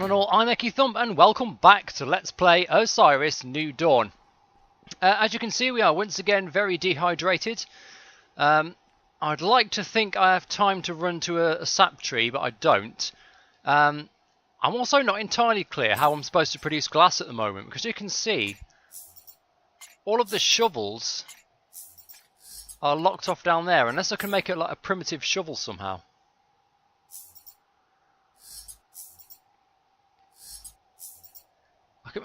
one and all, I'm Eki Thump and welcome back to Let's Play Osiris New Dawn. As you can see, we are once again very dehydrated. I'd like to think I have time to run to a sap tree, but I don't. I'm also not entirely clear how I'm supposed to produce glass at the moment, because you can see all of the shovels are locked off down there, unless I can make it like a primitive shovel somehow.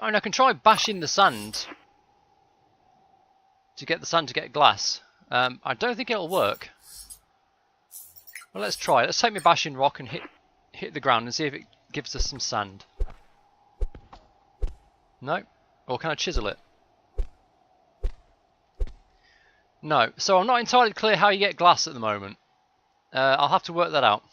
I can try bashing the sand to get the sand to get glass. I don't think it'll work. Well, let's try. Let's take my bashing rock and hit the ground and see if it gives us some sand. No? Or can I chisel it? No. So I'm not entirely clear how you get glass at the moment. I'll have to work that out.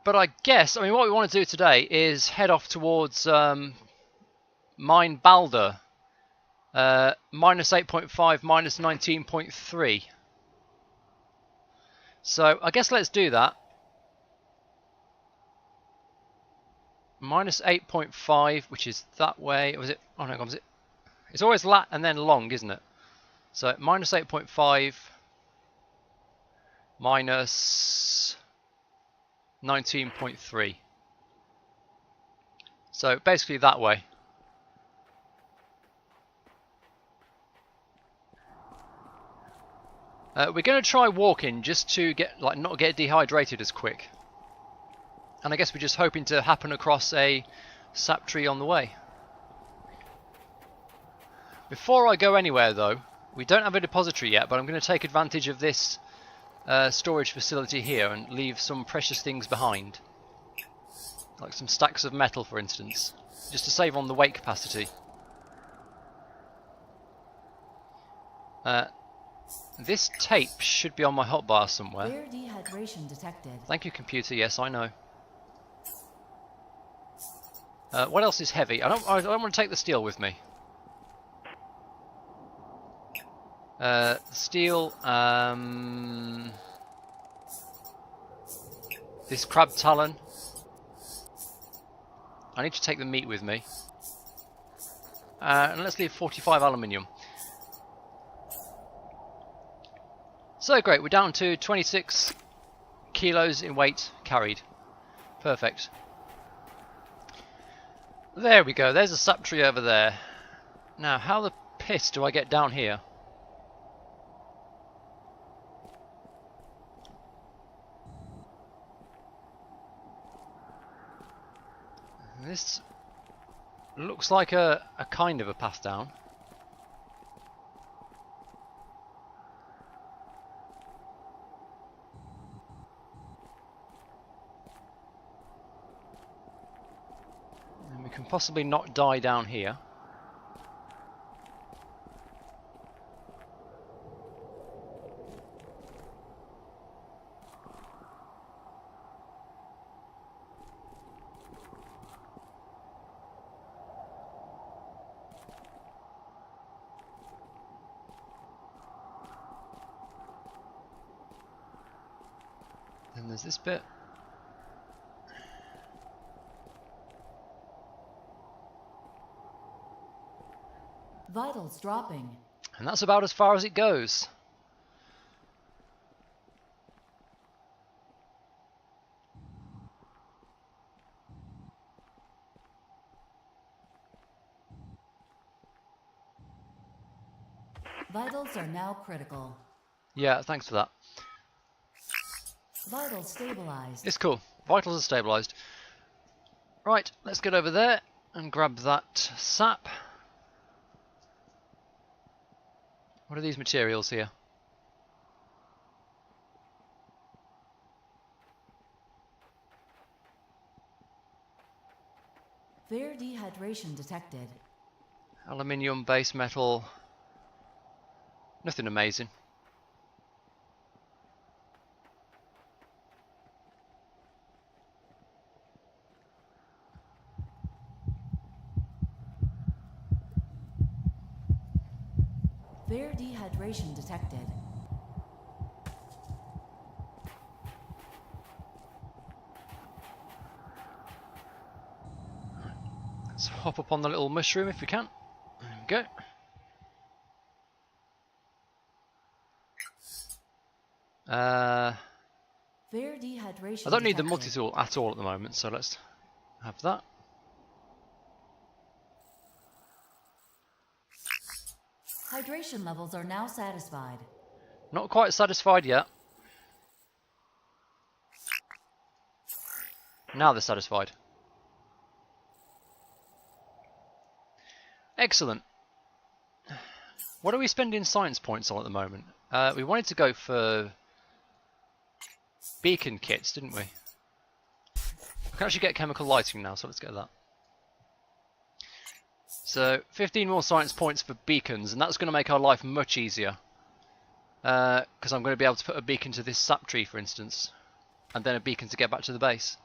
But I guess, what we want to do today is head off towards mine Baldur. Minus 8.5, minus 19.3. So I guess let's do that. Minus 8.5, which is that way. Was it? Oh no, was it? It's always lat and then long, isn't it? So minus 8.5 minus 19.3. So basically that way. We're going to try walking just to get not get dehydrated as quick. And I guess we're just hoping to happen across a sap tree on the way. Before I go anywhere though, we don't have a depository yet, but I'm going to take advantage of this storage facility here and leave some precious things behind. Like some stacks of metal, for instance, just to save on the weight capacity. This tape should be on my hotbar somewhere. Rare dehydration detected. Thank you, computer. Yes, I know. What else is heavy? I don't want to take the steel with me. Steel. This crab talon. I need to take the meat with me. And let's leave 45 aluminium. So great, we're down to 26 kilos in weight carried. Perfect. There we go, there's a sap tree over there. Now, how the piss do I get down here? This looks like a kind of a path down. And we can possibly not die down here. Then there's this bit. Vitals dropping. And that's about as far as it goes. Vitals are now critical. Yeah, thanks for that. Vitals stabilized. It's cool. Vitals are stabilised. Right, let's get over there and grab that sap. What are these materials here? Rare dehydration detected. Aluminium, base metal. Nothing amazing. Rare dehydration detected. Let's hop up on the little mushroom if we can. There we go. Fair dehydration I don't need the detected. multi-tool at all at the moment, so let's have that. Hydration levels are now satisfied. Not quite satisfied yet. Now they're satisfied. Excellent. What are we spending science points on at the moment? We wanted to go for beacon kits, didn't we? We can actually get chemical lighting now, so let's get that. So 15 more science points for beacons, and that's going to make our life much easier. Because I'm going to be able to put a beacon to this sap tree, for instance, and then a beacon to get back to the base.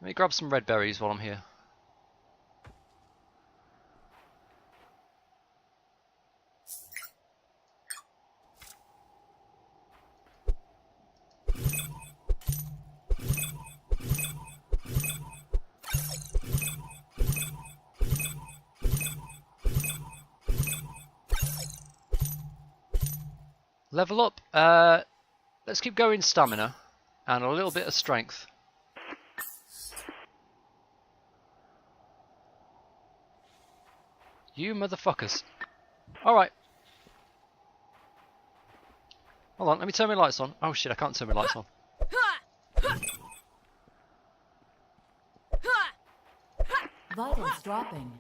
Let me grab some red berries while I'm here. Level up. Let's keep going stamina and a little bit of strength. You motherfuckers. Alright. Hold on, let me turn my lights on. Oh shit, I can't turn my lights on. Vitals dropping.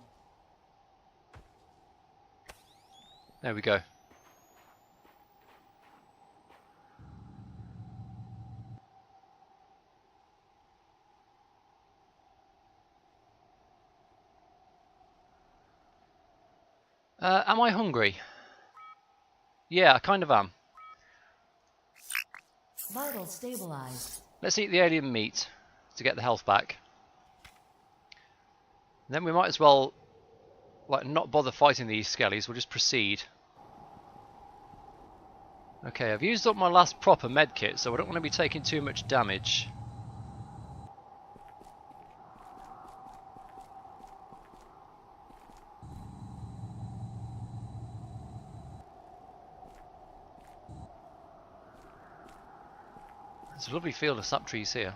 There we go. Am I hungry? Yeah, I kind of am. Vitals stabilized. Let's eat the alien meat to get the health back. Then we might as well, like, not bother fighting these skellies. We'll just proceed. Okay, I've used up my last proper med kit, so I don't want to be taking too much damage. There's a lovely field of sap trees here.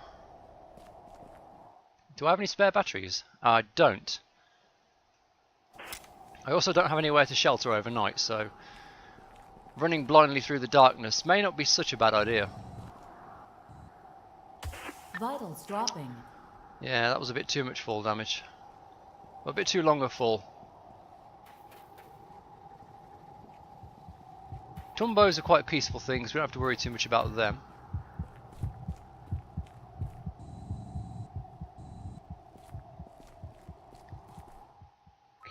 Do I have any spare batteries? I don't. I also don't have anywhere to shelter overnight, so running blindly through the darkness may not be such a bad idea. Vitals dropping. Yeah, that was a bit too much fall damage. A bit too long a fall. Tumbos are quite peaceful things, we don't have to worry too much about them.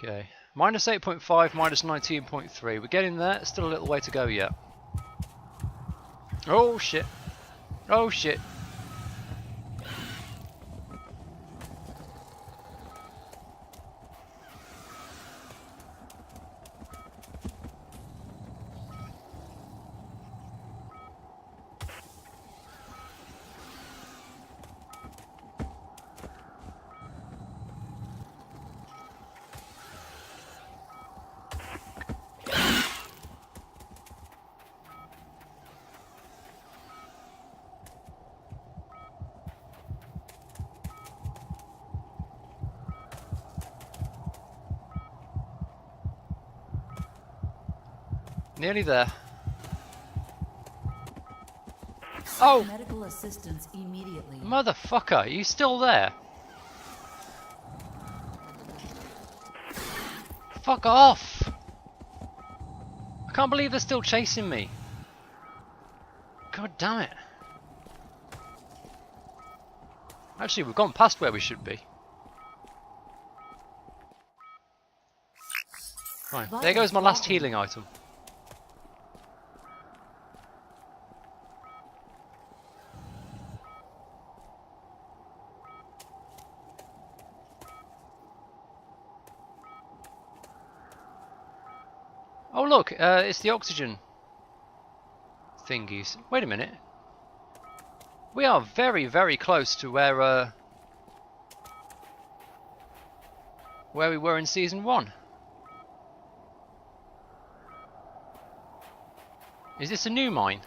Okay, minus 8.5, minus 19.3. We're getting there, still a little way to go yet. Oh shit. Oh shit. Nearly there. Oh! Medical assistance immediately. Motherfucker, are you still there? Fuck off! I can't believe they're still chasing me. God damn it. Actually, we've gone past where we should be. Right, there goes my last healing item. Oh look, it's the oxygen thingies. Wait a minute. We are very, very close to where we were in Season 1. Is this a new mine?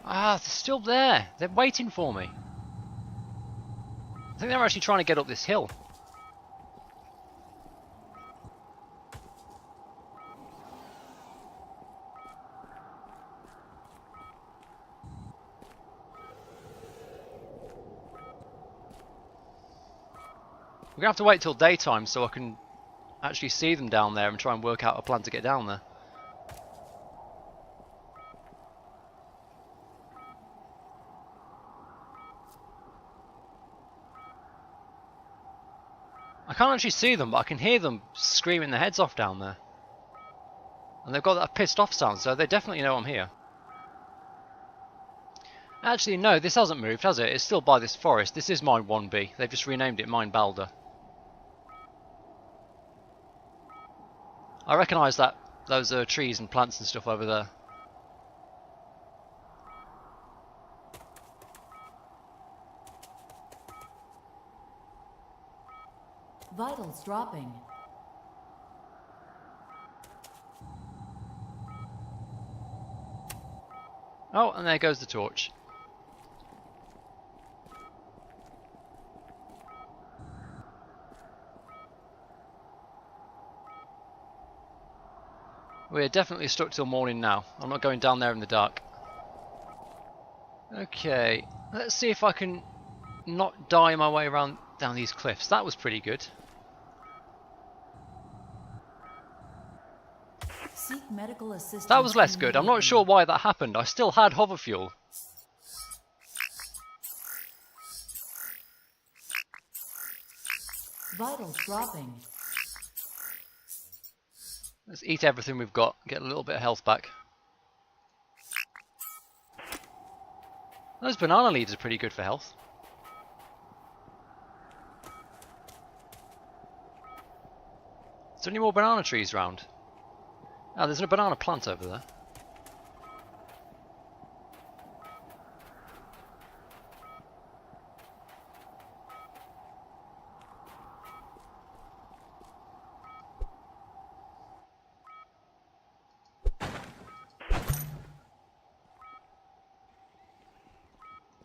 Ah, they're still there. They're waiting for me. I think they're actually trying to get up this hill. We're going to have to wait till daytime so I can actually see them down there and try and work out a plan to get down there. I can't actually see them, but I can hear them screaming their heads off down there. And they've got that pissed off sound, so they definitely know I'm here. Actually, no, this hasn't moved, has it? It's still by this forest. This is Mine 1B. They've just renamed it Mine Baldur. I recognise that those are trees and plants and stuff over there. Vitals dropping. Oh, and there goes the torch. We're definitely stuck till morning now. I'm not going down there in the dark. Okay, let's see if I can not die my way around down these cliffs. That was pretty good. Seek medical assistance. That was less good. I'm not sure why that happened. I still had hover fuel. Vitals dropping. Let's eat everything we've got, get a little bit of health back. Those banana leaves are pretty good for health. Is there any more banana trees around? Oh, there's a banana plant over there.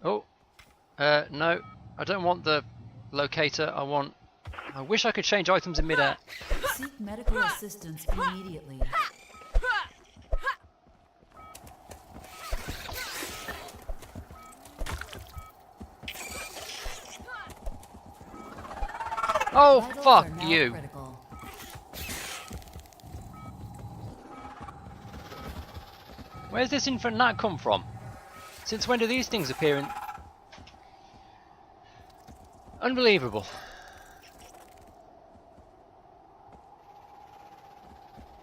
Oh, no, I don't want the locator. I wish I could change items in midair. Seek medical assistance immediately. Oh, Vitals fuck are now you. critical. Where's this infant gnat come from? Since when do these things appear in... Unbelievable.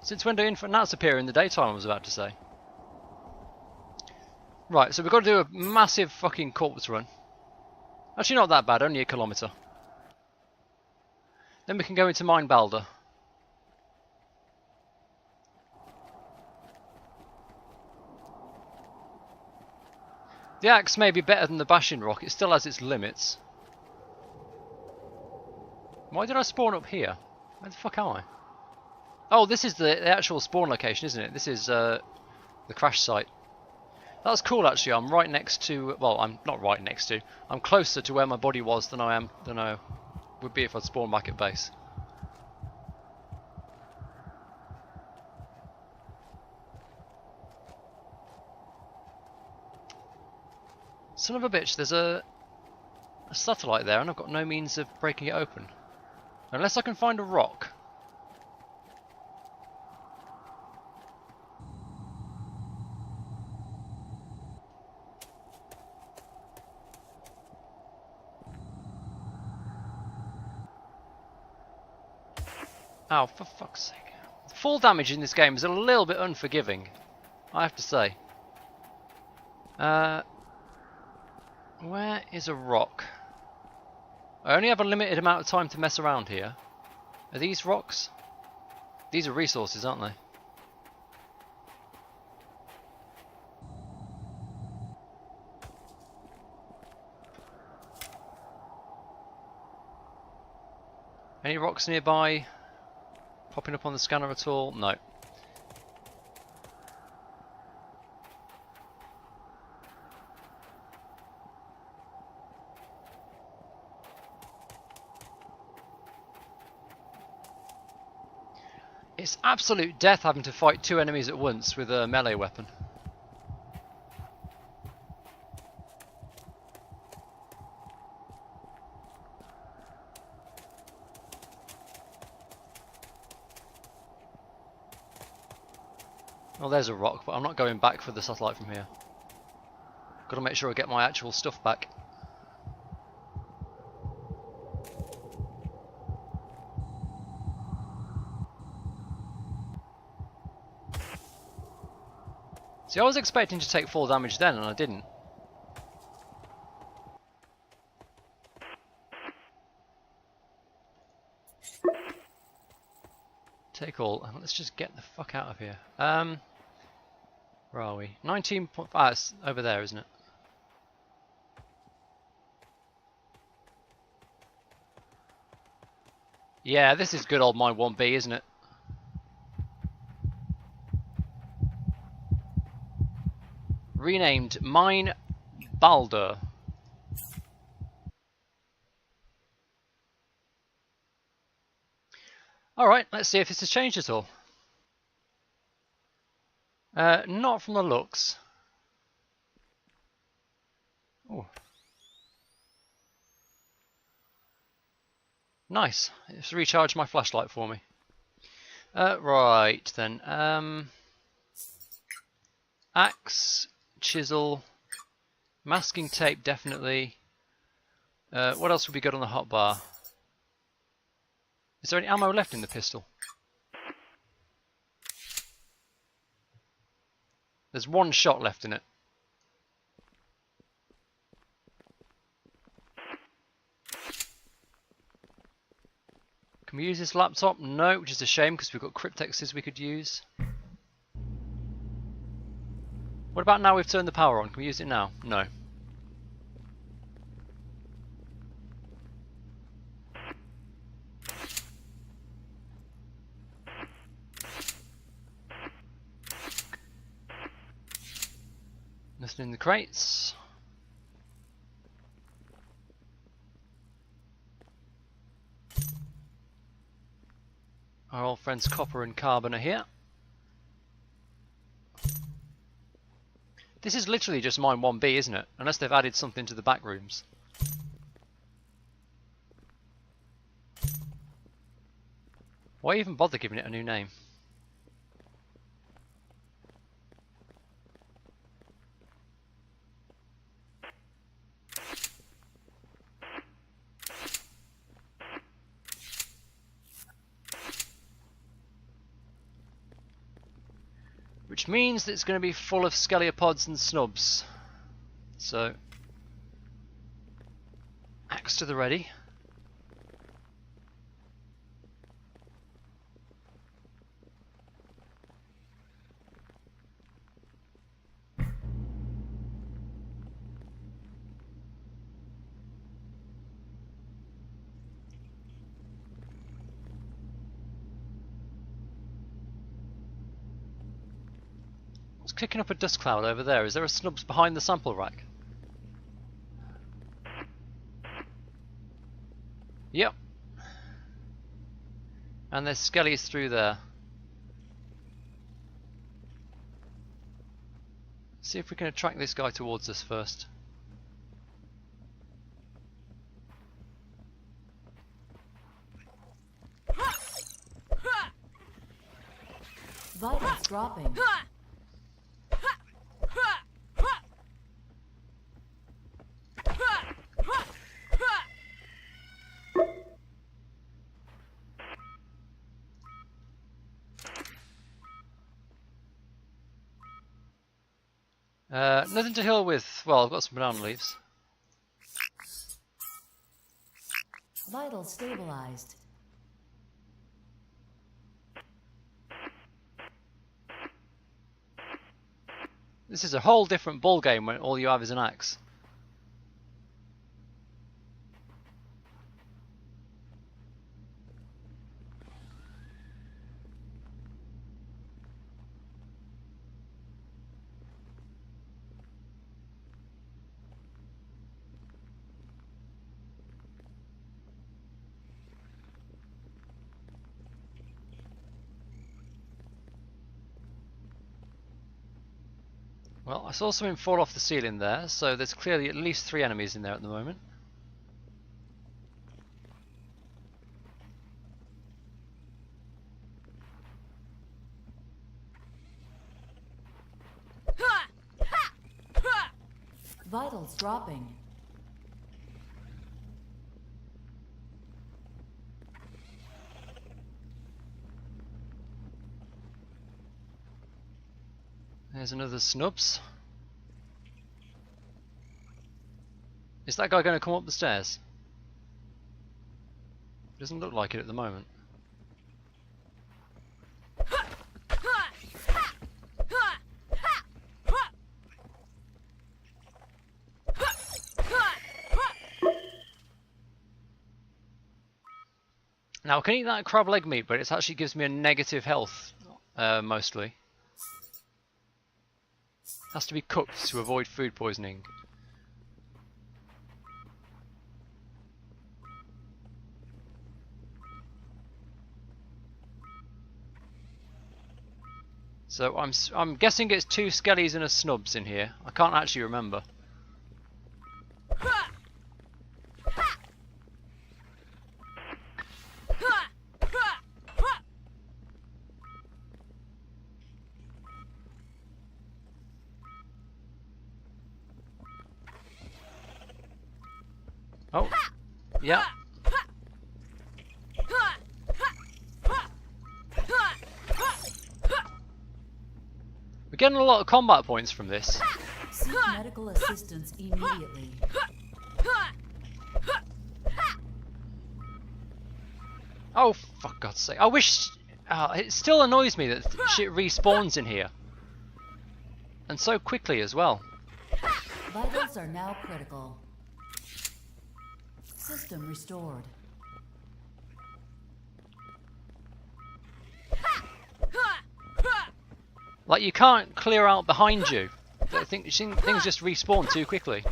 Since when do infant gnats appear in the daytime, I was about to say. Right, so we've got to do a massive fucking corpse run. Actually not that bad, only 1 kilometre. Then we can go into Mine Baldur. The axe may be better than the bashing rock, it still has its limits. Why did I spawn up here? Where the fuck am I? Oh, this is the actual spawn location, isn't it? This is the crash site. That's cool actually, I'm right next to... Well, I'm not right next to. I'm closer to where my body was than I would be if I'd spawned back at base. Son of a bitch, there's a satellite there and I've got no means of breaking it open. Unless I can find a rock. Oh, for fuck's sake. Fall damage in this game is a little bit unforgiving, I have to say. Where is a rock? I only have a limited amount of time to mess around here. Are these rocks? These are resources, aren't they? Any rocks nearby? Popping up on the scanner at all? No. It's absolute death having to fight two enemies at once with a melee weapon. Oh, there's a rock, but I'm not going back for the satellite from here. Got to make sure I get my actual stuff back. See, I was expecting to take full damage then, and I didn't. Take all. Let's just get the fuck out of here. Where are we? 19 point... Ah, it's over there, isn't it? Yeah, this is good old Mine 1B, isn't it? Renamed Mine Baldur. Alright, let's see if this has changed at all. Not from the looks. Oh. Nice. It's recharged my flashlight for me. Right then. Axe, chisel, masking tape definitely. What else would be good on the hotbar? Is there any ammo left in the pistol? There's one shot left in it. Can we use this laptop? No, which is a shame because we've got cryptexes we could use. What about now we've turned the power on? Can we use it now? No. Nothing in the crates. Our old friends Copper and Carbon are here. This is literally just Mine 1B, isn't it? Unless they've added something to the back rooms. Why even bother giving it a new name? Which means that it's going to be full of sceliopods and snubs. So, axe to the ready. Kicking up a dust cloud over there. Is there a snubs behind the sample rack? Yep. And there's skellies through there. See if we can attract this guy towards us first. Vitals dropping. Nothing to heal with. Well, I've got some banana leaves. Vitals stabilized. This is a whole different ball game when all you have is an axe. Well, I saw something fall off the ceiling there, so there's clearly at least 3 enemies in there at the moment. Vitals dropping. There's another snubs. Is that guy going to come up the stairs? Doesn't look like it at the moment. Now I can eat that crab leg meat, but it actually gives me a negative health, mostly. Has to be cooked to avoid food poisoning. So I'm guessing it's 2 skellies and a snubs in here. I can't actually remember. Oh, yeah. We're getting a lot of combat points from this. Seek medical assistance immediately. Oh, for God's sake. I wish... it still annoys me that shit respawns in here. And so quickly as well. Vitals are now critical. System restored. Like, you can't clear out behind you. I think things just respawn too quickly.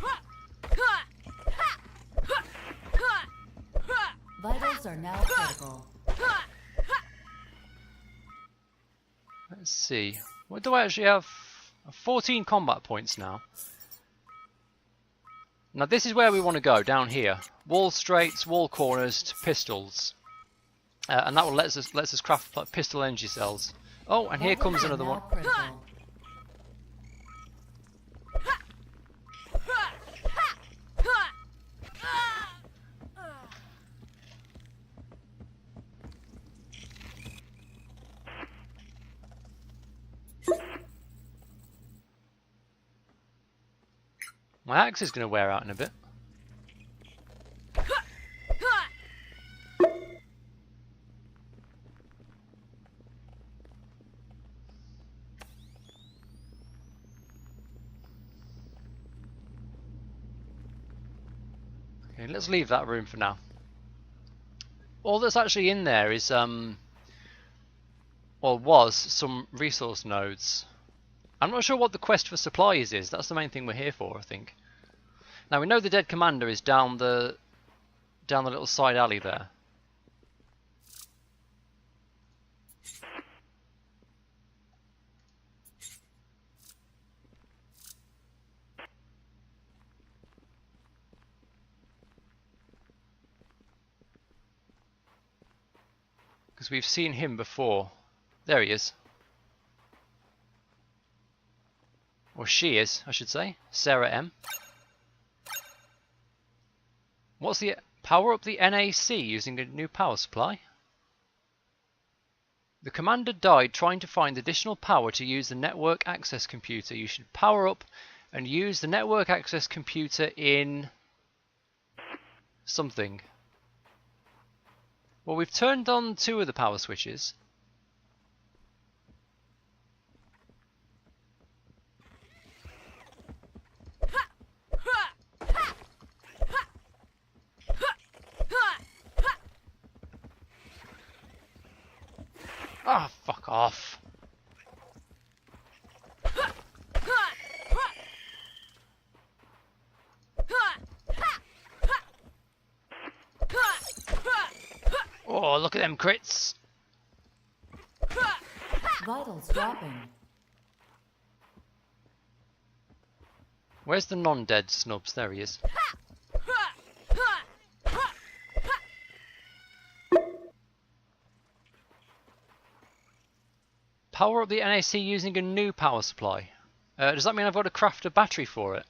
Vitals are now critical. Let's see. What do I actually have? 14 combat points now. Now this is where we want to go, down here. Wall straights, wall corners, to pistols. And that will let us craft pistol energy cells. Oh, and here comes another one. Critical. My axe is going to wear out in a bit. Okay, let's leave that room for now. All that's actually in there is, well, was some resource nodes. I'm not sure what the quest for supplies is. That's the main thing we're here for, I think. Now we know the dead commander is down the little side alley there. Because we've seen him before. There he is. Or she is, I should say. Sarah M. What's the... Power up the NAC using a new power supply? The commander died trying to find additional power to use the network access computer. You should power up and use the network access computer in... something. Well, we've turned on 2 of the power switches. Ah, oh, fuck off. Oh, look at them crits. Vitals dropping. Where's the non-dead snubs? There he is. Power up the NAC using a new power supply. Does that mean I've got to craft a battery for it?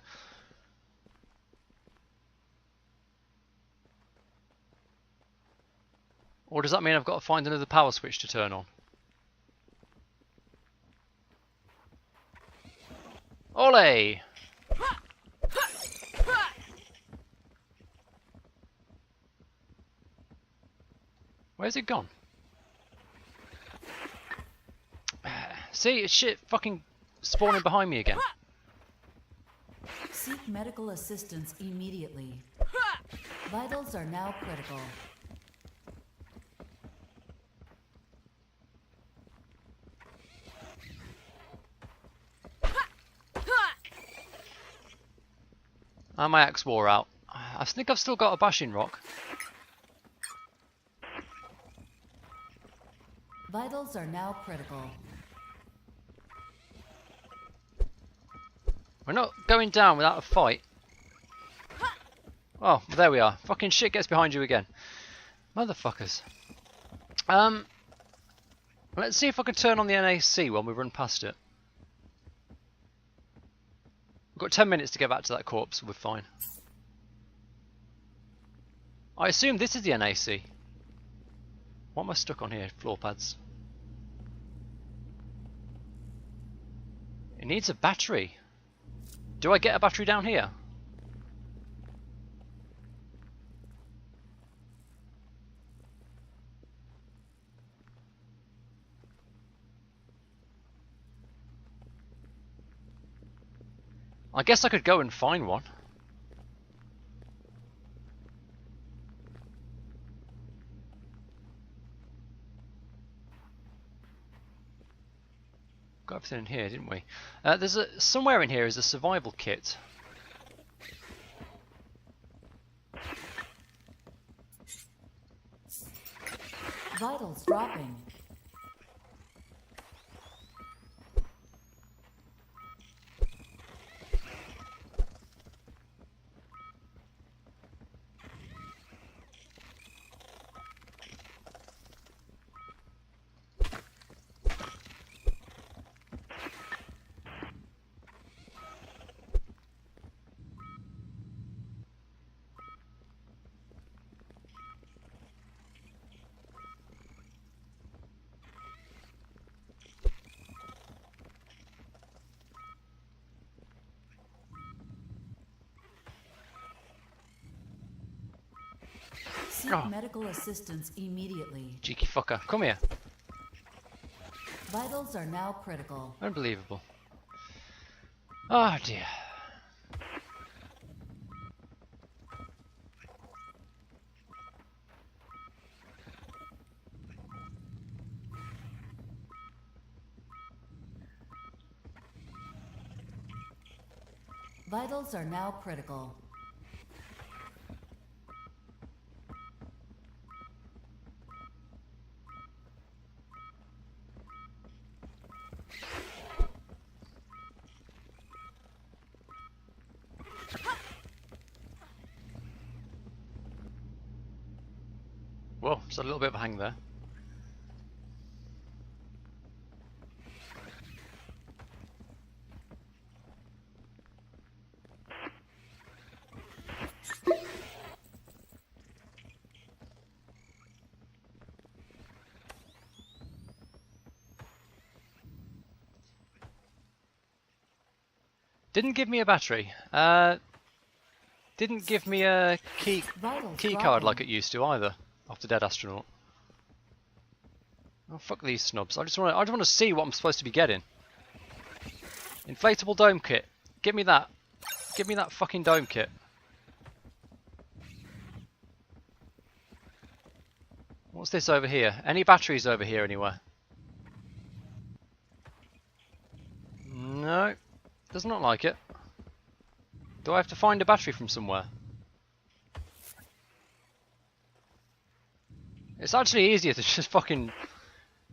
Or does that mean I've got to find another power switch to turn on? Ole! Where's it gone? See, it's shit fucking spawning behind me again. Seek medical assistance immediately. Vitals are now critical. And my axe wore out. I think I've still got a bashing rock. Vitals are now critical. We're not going down without a fight. Oh, there we are. Fucking shit gets behind you again. Motherfuckers. Let's see if I can turn on the NAC when we run past it. We've got 10 minutes to get back to that corpse, we're fine. I assume this is the NAC. What am I stuck on here? Floor pads. It needs a battery. Do I get a battery down here? I guess I could go and find one. Got everything in here, didn't we? There's somewhere in here is a survival kit. Vitals dropping. Seek medical assistance immediately. Cheeky fucker. Come here. Vitals are now critical. Unbelievable. Oh dear. Vitals are now critical. Whoa, there's a little bit of a hang there. Didn't give me a battery. Didn't give me a key card like it used to either. Off the dead astronaut. Oh fuck these snubs! I just want to see what I'm supposed to be getting. Inflatable dome kit. Give me that. Give me that fucking dome kit. What's this over here? Any batteries over here anywhere? No. Does not like it. Do I have to find a battery from somewhere? It's actually easier to just fucking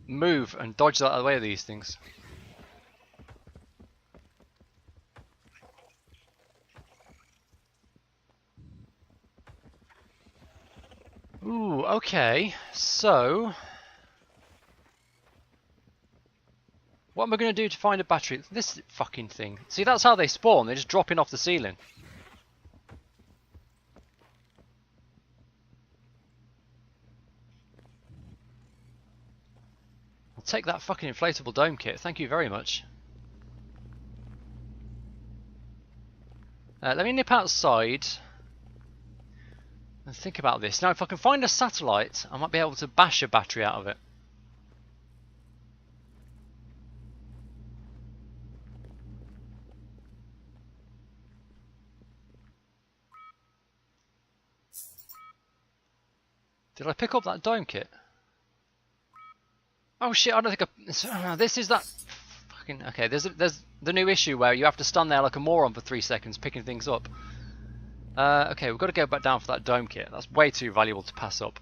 move and dodge out of the way of these things. Ooh, okay. So, what am I going to do to find a battery? This fucking thing. See, that's how they spawn. They're just dropping off the ceiling. I'll take that fucking inflatable dome kit. Thank you very much. Let me nip outside and think about this. Now, if I can find a satellite, I might be able to bash a battery out of it. Did I pick up that dome kit? Oh shit! I don't think I. This is that. Fucking okay. There's the new issue where you have to stand there like a moron for 3 seconds picking things up. Okay, we've got to go back down for that dome kit. That's way too valuable to pass up.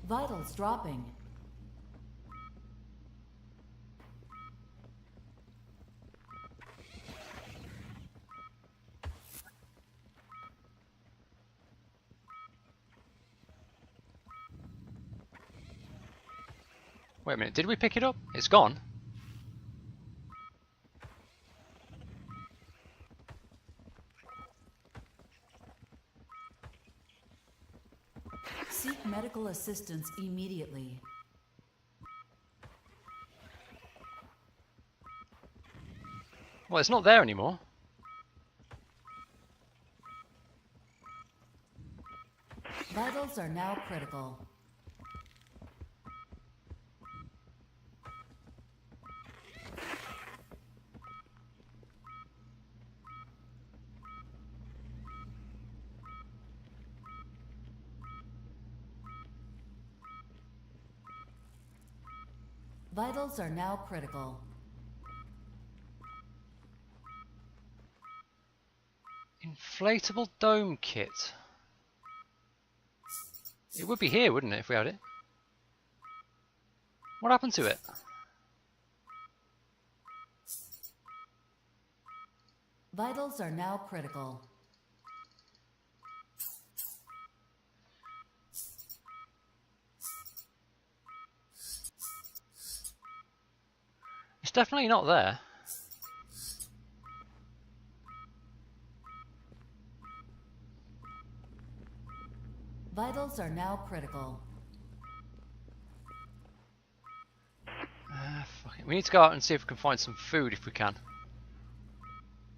Vitals dropping. Wait a minute, did we pick it up? It's gone. Seek medical assistance immediately. Well, it's not there anymore. Vitals are now critical. Vitals are now critical. Inflatable dome kit. It would be here, wouldn't it, if we had it? What happened to it? Vitals are now critical. It's definitely not there. Vitals are now critical. Fuck it. We need to go out and see if we can find some food if we can.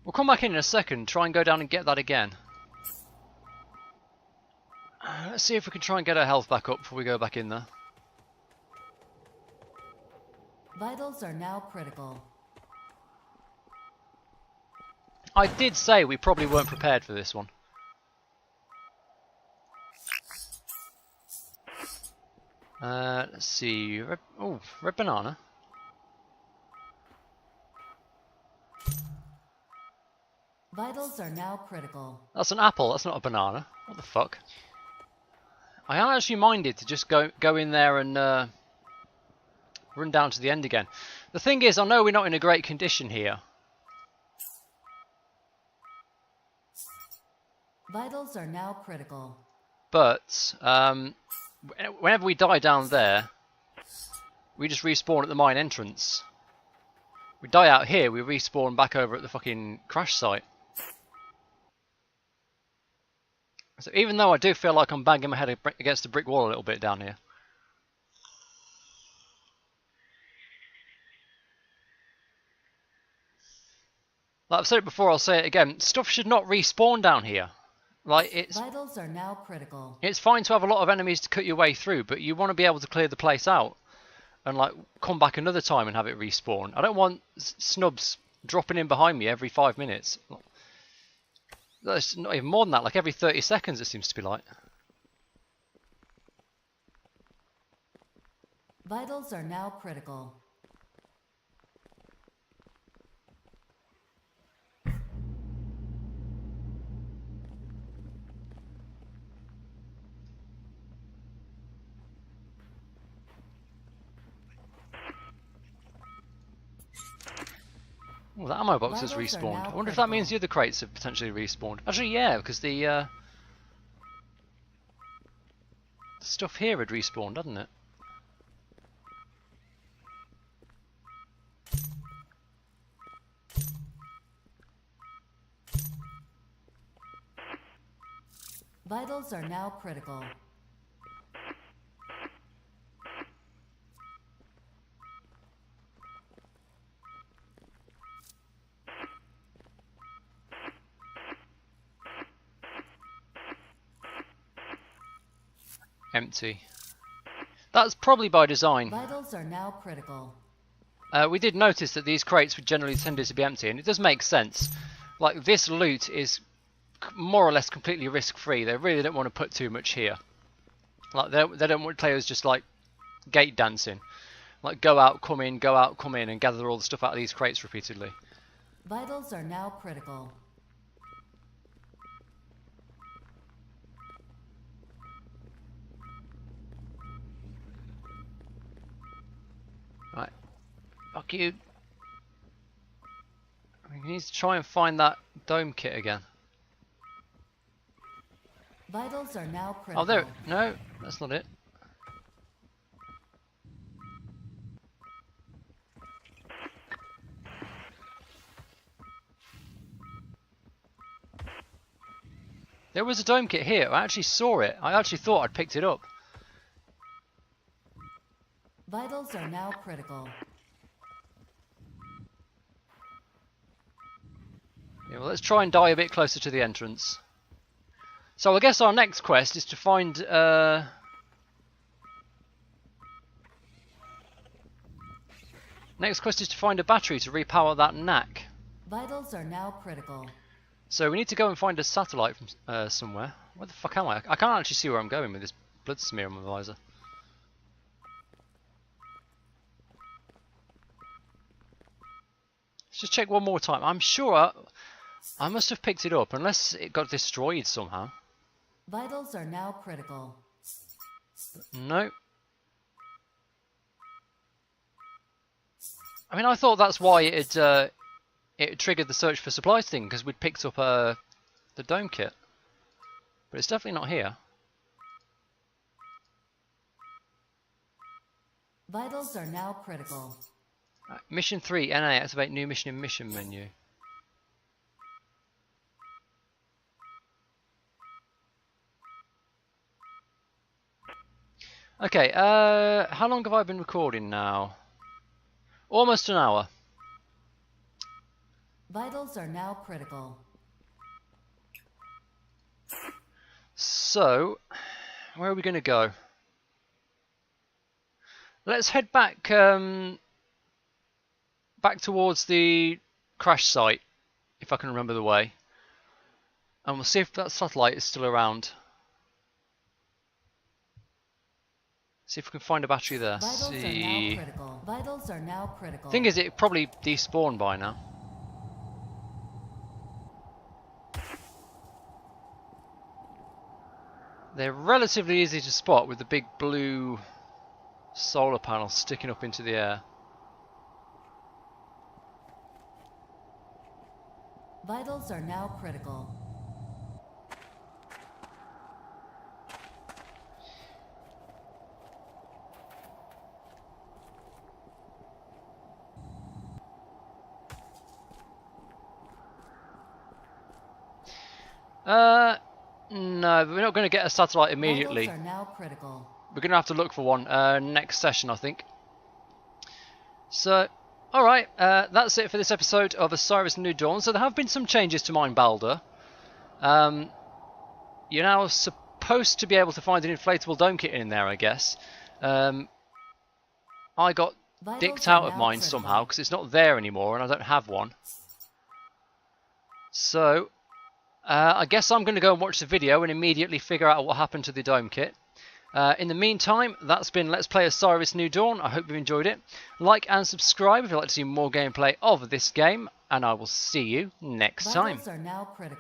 We'll come back in a second, try and go down and get that again. Let's see if we can try and get our health back up before we go back in there. Vitals are now critical. I did say we probably weren't prepared for this one. Let's see. Red banana. Vitals are now critical. That's an apple, that's not a banana. What the fuck? I am actually minded to just go in there and run down to the end again. The thing is, I know we're not in a great condition here. Vitals are now critical. But whenever we die down there, we just respawn at the mine entrance. We die out here, we respawn back over at the fucking crash site. So even though I do feel like I'm banging my head against a brick wall a little bit down here. Like I've said it before, I'll say it again. Stuff should not respawn down here. Like Vitals are now critical. It's fine to have a lot of enemies to cut your way through, but you want to be able to clear the place out and like come back another time and have it respawn. I don't want snubs dropping in behind me every 5 minutes. That's not even more than that, like every 30 seconds it seems to be like. Vitals are now critical. Oh, the ammo box has Vitals are respawned. now I wonder if that critical. means the other crates have potentially respawned. Actually, yeah, because the stuff here had respawned, hadn't it? Vitals are now critical. Empty. That's probably by design. Vitals are now critical. We did notice that these crates would generally tended to be empty, and it does make sense. Like, this loot is more or less completely risk-free. They really don't want to put too much here. Like, they don't want players just, like, gate dancing. Like, go out, come in, and gather all the stuff out of these crates repeatedly. Vitals are now critical. Right. Fuck you. We need to try and find that dome kit again. Vitals are now critical. Oh, there. No, that's not it. There was a dome kit here. I actually saw it. I actually thought I'd picked it up. Vitals are now critical. Yeah, well, let's try and die a bit closer to the entrance. So I guess our next quest is to find... Next quest is to find a battery to repower that knack. Vitals are now critical. So we need to go and find a satellite from somewhere. Where the fuck am I? I can't actually see where I'm going with this blood smear on my visor. Let's just check one more time. I'm sure I must have picked it up, unless it got destroyed somehow. Vitals are now critical. No. I mean, I thought that's why it triggered the search for supplies thing, because we'd picked up the dome kit. But it's definitely not here. Vitals are now critical. Right, mission 3, NA, activate new mission in mission menu. Okay, how long have I been recording now? Almost an hour. Vitals are now critical. So, where are we going to go? Let's head back back towards the crash site, if I can remember the way. And we'll see if that satellite is still around. See if we can find a battery there. Vitals are now critical. Vitals are now critical. Thing is, it probably despawned by now. They're relatively easy to spot with the big blue solar panel sticking up into the air. Vitals are now critical. No, we're not going to get a satellite immediately. Vitals are now critical. We're going to have to look for one next session, I think. So, alright, that's it for this episode of Osiris New Dawn. So there have been some changes to Mine Baldur. You're now supposed to be able to find an inflatable dome kit in there, I guess. I got dicked out of mine somehow because it's not there anymore and I don't have one. So, I guess I'm going to go and watch the video and immediately figure out what happened to the dome kit. In the meantime, that's been Let's Play Osiris New Dawn. I hope you've enjoyed it. Like and subscribe if you'd like to see more gameplay of this game, and I will see you next time. Vitals are now critical.